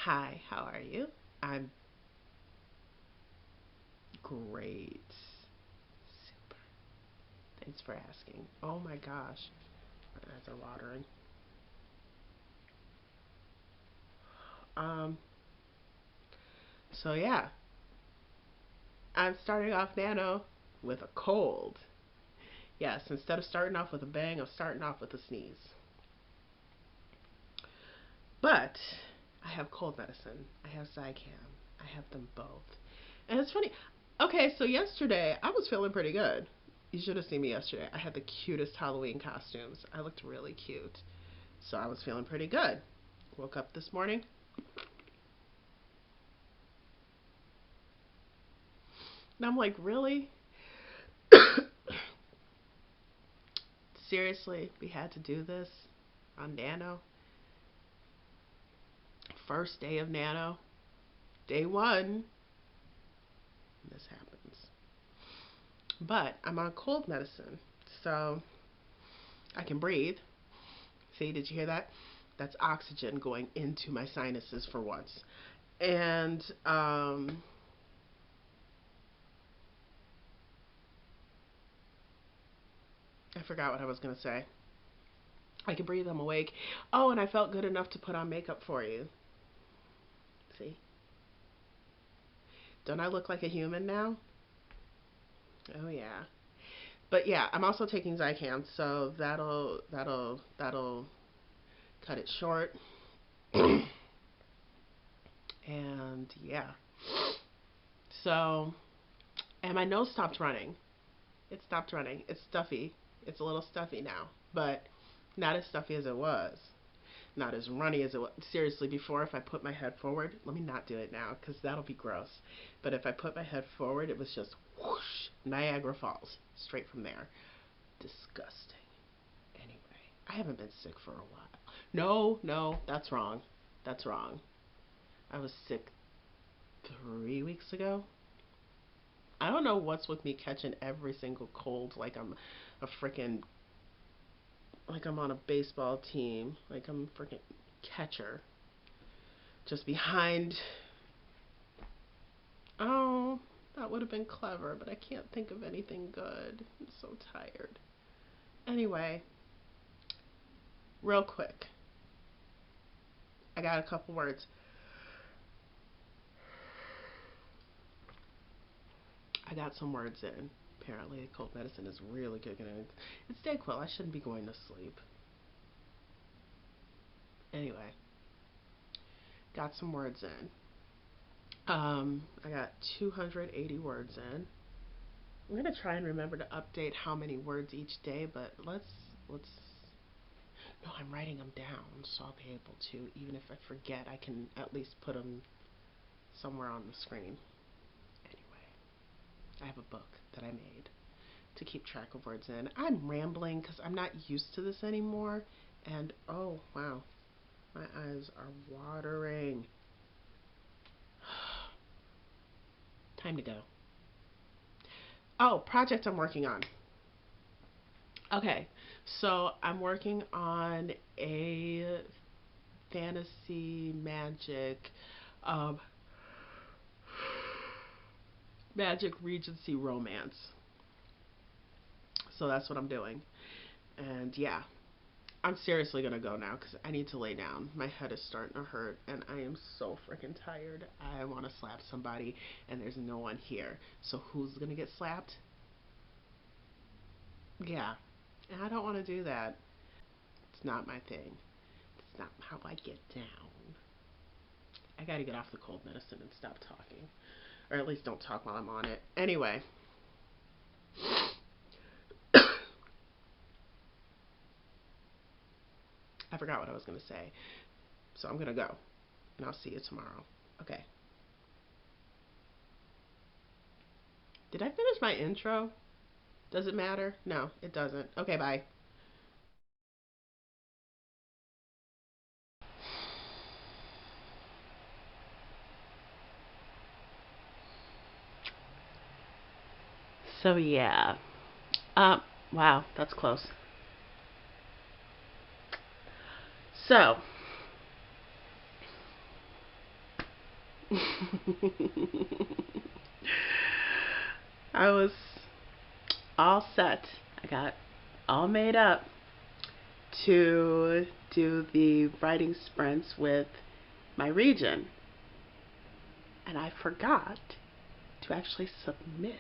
Hi, how are you? I'm great. Super. Thanks for asking. Oh my gosh, my eyes are watering. Um, so yeah, I'm starting off Nano with a cold. Yes, instead of starting off with a bang, I'm starting off with a sneeze. But I have cold medicine. I have Zicam. I have them both. And it's funny. Okay, so yesterday I was feeling pretty good. You should have seen me yesterday. I had the cutest Halloween costumes. I looked really cute. So I was feeling pretty good. Woke up this morning. And I'm like, really? Seriously, we had to do this on Nano? First day of Nano, day one, this happens. But I'm on cold medicine, so I can breathe. See, did you hear that? That's oxygen going into my sinuses for once. And I forgot what I was going to say. I can breathe, I'm awake. Oh, and I felt good enough to put on makeup for you. See? Don't I look like a human now? Oh yeah. But yeah, I'm also taking Zicam, so that'll cut it short. And yeah. So, and my nose stopped running. It stopped running. It's stuffy. It's a little stuffy now, but not as stuffy as it was. Not as runny as it was. Seriously, before, if I put my head forward, let me not do it now because that'll be gross. But if I put my head forward, it was just whoosh, Niagara Falls, straight from there. Disgusting. Anyway, I haven't been sick for a while. No, no, that's wrong. That's wrong. I was sick 3 weeks ago. I don't know what's with me catching every single cold like I'm a freaking like I'm on a baseball team, like I'm a freaking catcher. Just behind. Oh, that would have been clever, but I can't think of anything good. I'm so tired. Anyway, real quick, I got a couple words. I got some words in. Apparently, cold medicine is really good. It's Dayquil. I shouldn't be going to sleep. Anyway, got some words in. I got 280 words in. I'm gonna try and remember to update how many words each day, but let's. No, I'm writing them down, so I'll be able to. Even if I forget, I can at least put them somewhere on the screen. Anyway, I have a book that I made to keep track of words in. I'm rambling because I'm not used to this anymore, and oh wow, my eyes are watering. Time to go. Oh, project I'm working on. Okay, so I'm working on a fantasy um, magic Regency romance. So that's what I'm doing. And yeah, I'm seriously gonna go now because I need to lay down. My head is starting to hurt and I am so freaking tired. I want to slap somebody and there's no one here. So who's gonna get slapped? Yeah, and I don't want to do that. It's not my thing. It's not how I get down. I gotta get off the cold medicine and stop talking. Or at least don't talk while I'm on it. Anyway, I forgot what I was going to say. So I'm going to go. And I'll see you tomorrow. Okay. Did I finish my intro? Does it matter? No, it doesn't. Okay, bye. So, yeah. Um, wow, that's close. So, I was all set. I got all made up to do the writing sprints with my region. And I forgot to actually submit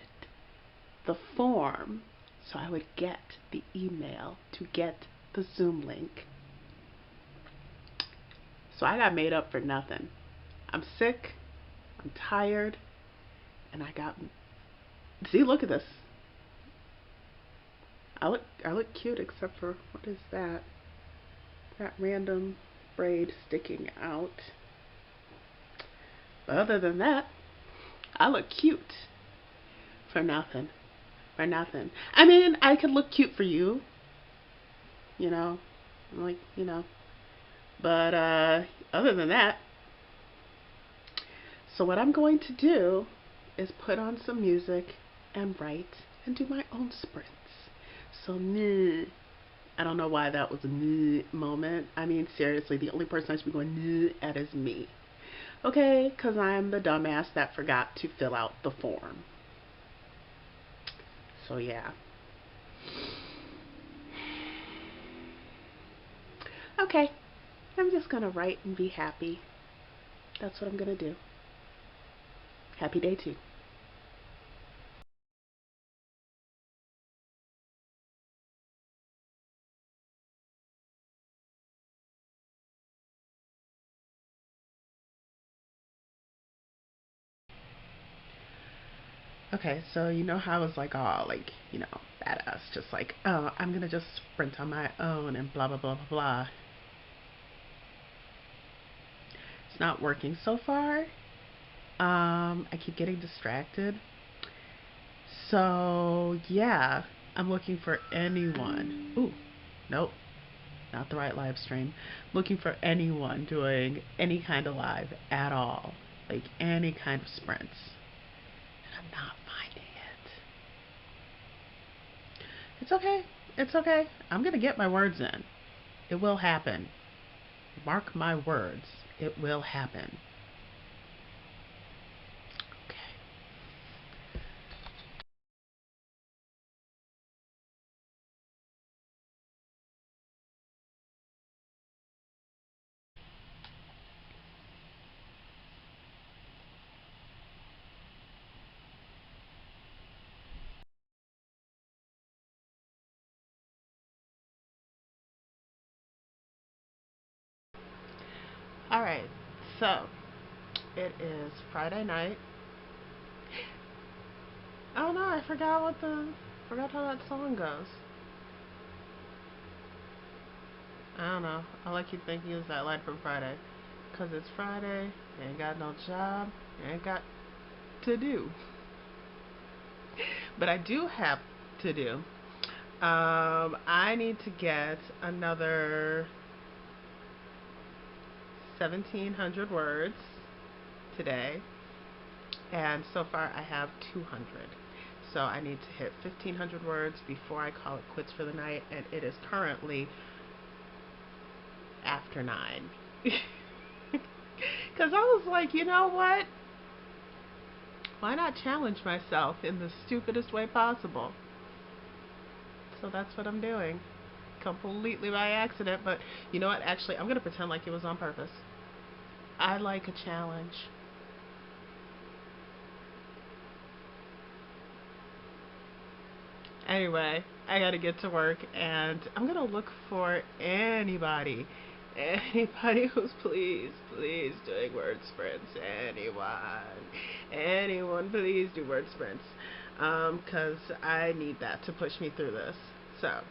the form so I would get the email to get the Zoom link. So I got made up for nothing. I'm sick, I'm tired, and I got, see, look at this. I look cute except for, what is that? That random braid sticking out. But other than that, I look cute for nothing. For nothing. I mean, I could look cute for you. You know, like, you know. But other than that, so what I'm going to do is put on some music and write and do my own sprints. So, I don't know why that was a moment. I mean, seriously, the only person I should be going at is me. Okay, because I'm the dumbass that forgot to fill out the form. So, yeah. Okay, I'm just going to write and be happy. That's what I'm going to do. Happy day 2. Okay, so you know how I was like, oh, like, you know, badass, just like, oh, I'm gonna just sprint on my own and blah, blah, blah, blah, blah. It's not working so far. I keep getting distracted. So, yeah, I'm looking for anyone. Ooh, nope, not the right live stream. Looking for anyone doing any kind of live at all, like any kind of sprints. And I'm not finding it. It's okay. It's okay. I'm going to get my words in. It will happen. Mark my words. It will happen. Okay. All right. So, it is Friday night. Oh no, I forgot how that song goes. I don't know. All I keep thinking is that line from Friday. 'Cause it's Friday, you ain't got no job, you ain't got to do. But I do have to do. I need to get another 1,700 words today, and so far I have 200. So I need to hit 1,500 words before I call it quits for the night, and it is currently after 9. Because I was like, you know what? Why not challenge myself in the stupidest way possible? So that's what I'm doing. Completely by accident, but you know what? Actually, I'm going to pretend like it was on purpose. I like a challenge. Anyway, I gotta get to work and I'm gonna look for anybody who's please doing word sprints. Anyone, please do word sprints. 'Cause I need that to push me through this. So,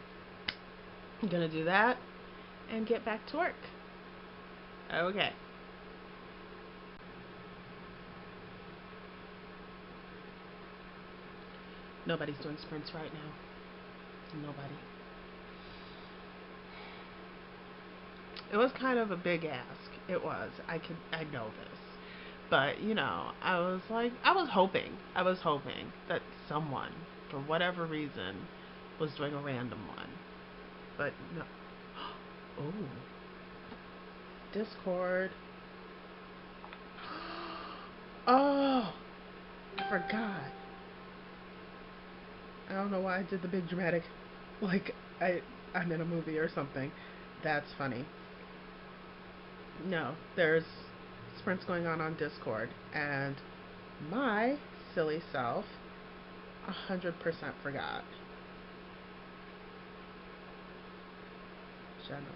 I'm gonna do that and get back to work. Okay. Nobody's doing sprints right now. Nobody. It was kind of a big ask. It was. I know this. But, you know, I was hoping that someone, for whatever reason, was doing a random one. But no. Oh, Discord. Oh, I forgot. I don't know why I did the big dramatic, like I'm in a movie or something. That's funny. No, there's sprints going on Discord, and my silly self 100% forgot. General.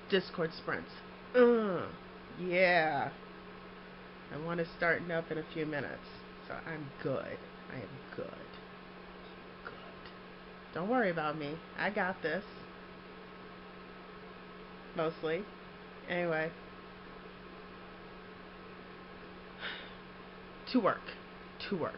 Discord sprints. Yeah. I want to start up in a few minutes. So I'm good. I am good. Good. Don't worry about me. I got this. Mostly. Anyway. To work. To work.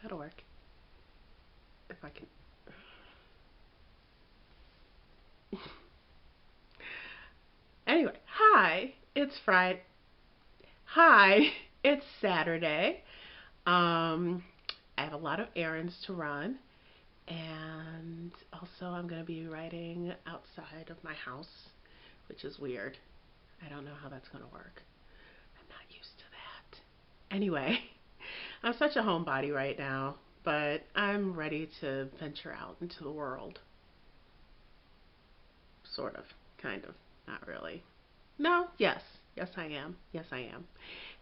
That'll work. If I can. Anyway, hi. It's Friday. Hi. It's Saturday. I have a lot of errands to run, and also I'm going to be writing outside of my house, which is weird. I don't know how that's going to work. I'm not used to that. Anyway, I'm such a homebody right now, but I'm ready to venture out into the world. Sort of, kind of, not really. No, yes, yes I am. Yes I am.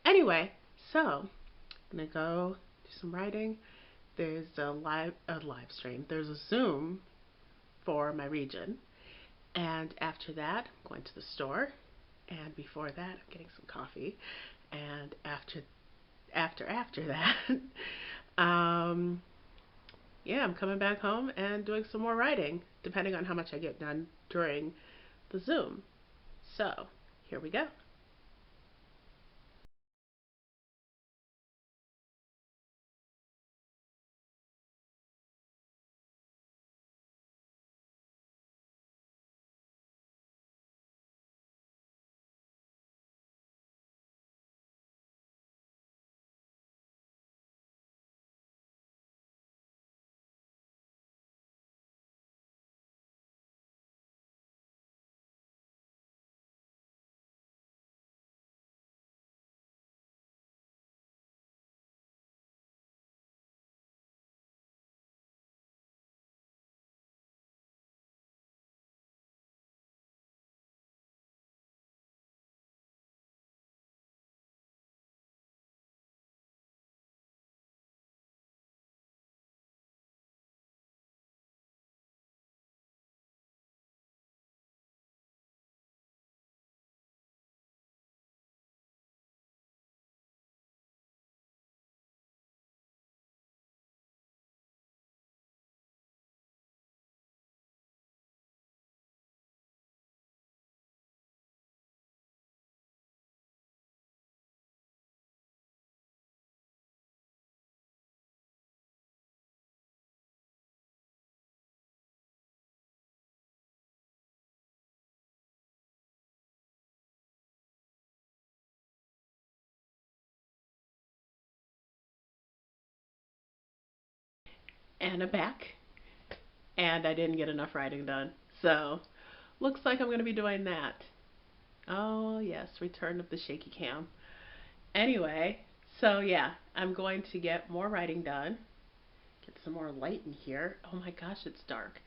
Anyway, so I'm gonna go do some writing. There's a live stream. There's a Zoom for my region, and after that, I'm going to the store. And before that, I'm getting some coffee. And after that, um, yeah, I'm coming back home and doing some more writing, depending on how much I get done during the Zoom. So here we go. And I'm back. And I didn't get enough writing done. So, looks like I'm going to be doing that. Oh, yes, return of the shaky cam. Anyway, so yeah, I'm going to get more writing done. Get some more light in here. Oh my gosh, it's dark.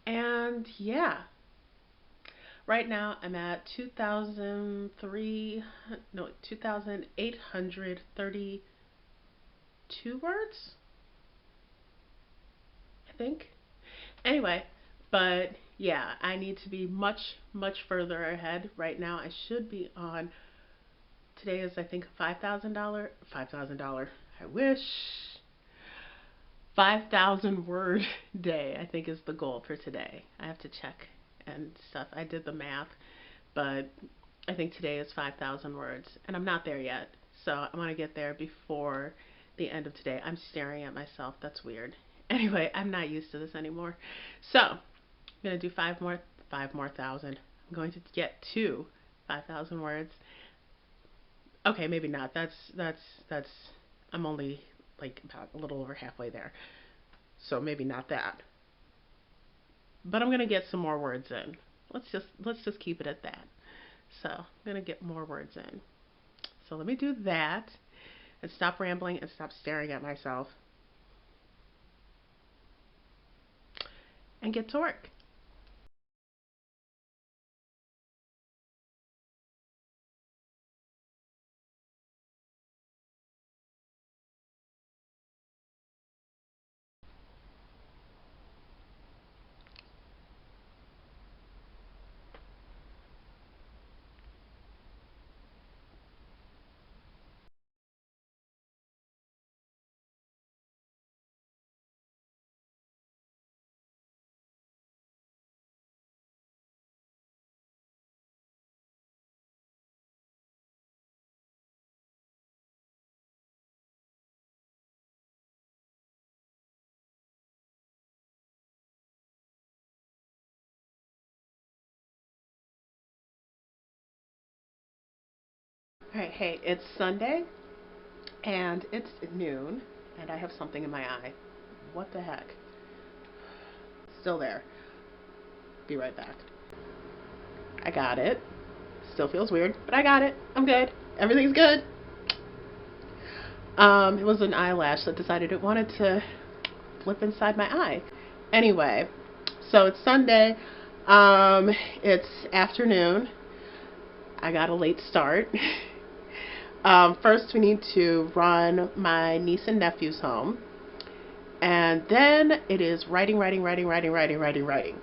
And yeah, right now I'm at 2,832 words, I think. Anyway, but yeah, I need to be much, much further ahead. Right now, I should be on. Today is, I think, $5,000. $5,000. I wish. 5,000 word day, I think, is the goal for today. I have to check and stuff. I did the math, but I think today is 5,000 words, and I'm not there yet. So I want to get there before the end of today. I'm staring at myself. That's weird. Anyway, I'm not used to this anymore. So I'm gonna do five more thousand. I'm going to get to 5,000 words. Okay, maybe not. That's. I'm only like about a little over halfway there. So maybe not that. But I'm gonna get some more words in. Let's just keep it at that. So I'm gonna get more words in. So let me do that and stop rambling and stop staring at myself and get to work. All right, hey, it's Sunday and it's noon and I have something in my eye. What the heck? Still there. Be right back. I got it. Still feels weird, but I got it. I'm good. Everything's good. It was an eyelash that decided it wanted to flip inside my eye. Anyway, so it's Sunday. It's afternoon. I got a late start. First, we need to run my niece and nephew's home. And then it is writing, writing, writing, writing, writing, writing, writing.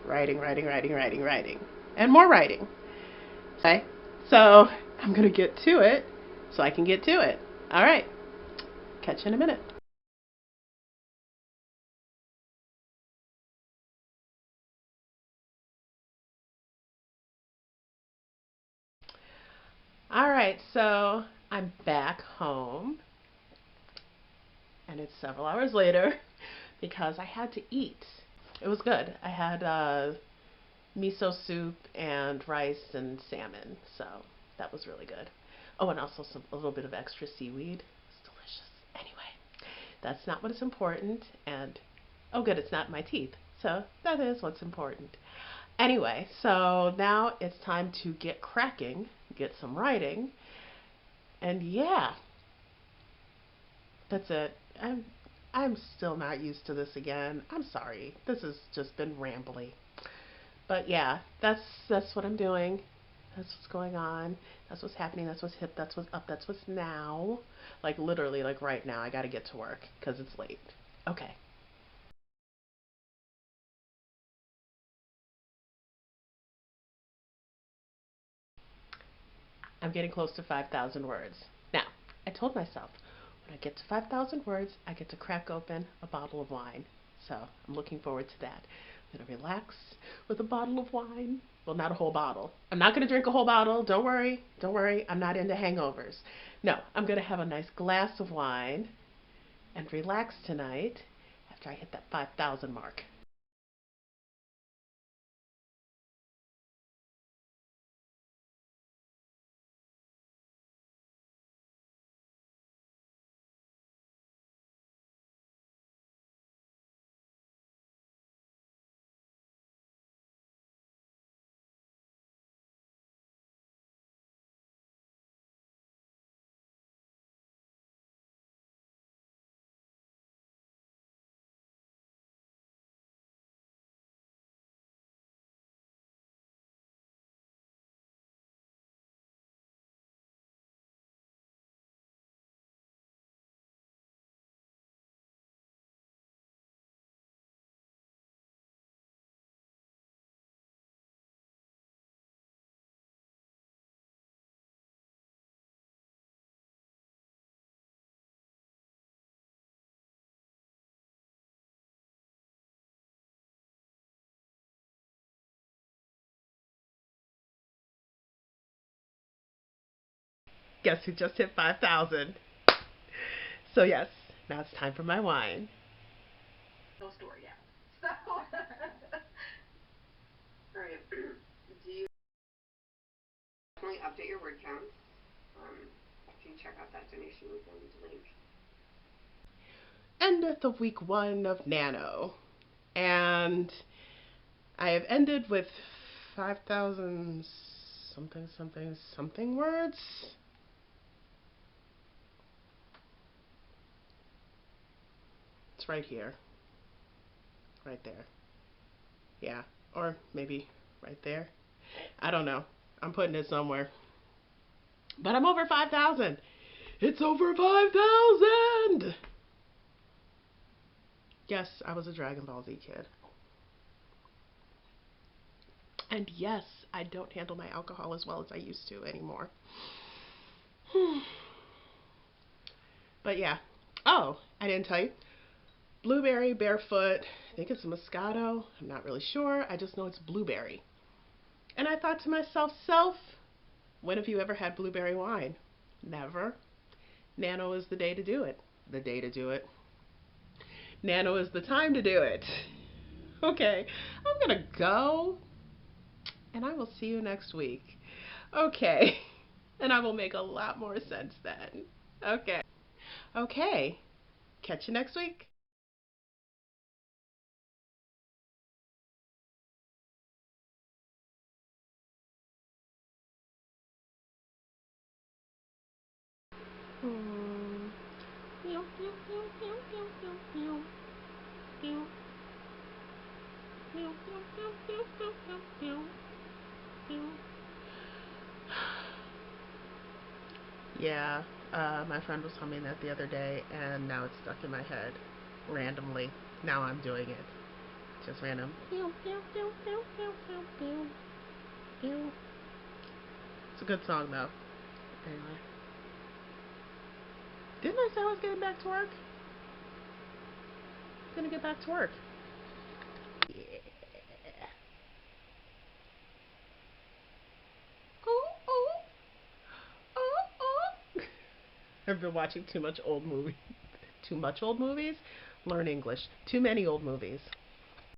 Writing, writing, writing, writing, writing. And more writing. Okay? So I'm going to get to it so I can get to it. All right. Catch you in a minute. All right. So I'm back home. And it's several hours later because I had to eat. It was good. I had miso soup and rice and salmon, so that was really good. Oh, and also a little bit of extra seaweed. It's delicious. Anyway, that's not what is important. And oh, good, it's not in my teeth. So that is what's important. Anyway, so now it's time to get cracking, get some writing, and yeah, that's it. I'm still not used to this again. I'm sorry. This has just been rambly. But yeah, that's what I'm doing. That's what's going on. That's what's happening. That's what's hip. That's what's up. That's what's now. Like literally, like right now, I got to get to work because it's late. Okay. I'm getting close to 5,000 words. Now, I told myself when I get to 5,000 words, I get to crack open a bottle of wine. So I'm looking forward to that. I'm going to relax with a bottle of wine. Well, not a whole bottle. I'm not going to drink a whole bottle. Don't worry. Don't worry. I'm not into hangovers. No, I'm going to have a nice glass of wine and relax tonight after I hit that 5,000 mark. Guess who just hit 5,000? So yes, now it's time for my wine. No story yet. So, all right. Do you definitely update your word counts? After you check out that donation weekend link. Endeth of week 1 of Nano, and I have ended with 5,000 something something something words. It's right here. Right there. Yeah. Or maybe right there. I don't know. I'm putting it somewhere. But I'm over 5,000. It's over 5,000! Yes, I was a Dragon Ball Z kid. And yes, I don't handle my alcohol as well as I used to anymore. But yeah. Oh, I didn't tell you. Blueberry, barefoot, I think it's a Moscato. I'm not really sure. I just know it's blueberry. And I thought to myself, when have you ever had blueberry wine? Never. Nano is the day to do it. The day to do it. Nano is the time to do it. Okay, I'm gonna go, and I will see you next week. Okay, and I will make a lot more sense then. Okay. Okay, catch you next week. Yeah, my friend was humming that the other day, and now it's stuck in my head randomly. Now I'm doing it. Just random. It's a good song, though. Anyway. Didn't I say I was getting back to work? I'm gonna get back to work. Yeah. Oh, oh, oh, oh. I've been watching too much old movies. Too much old movies? Learn English. Too many old movies.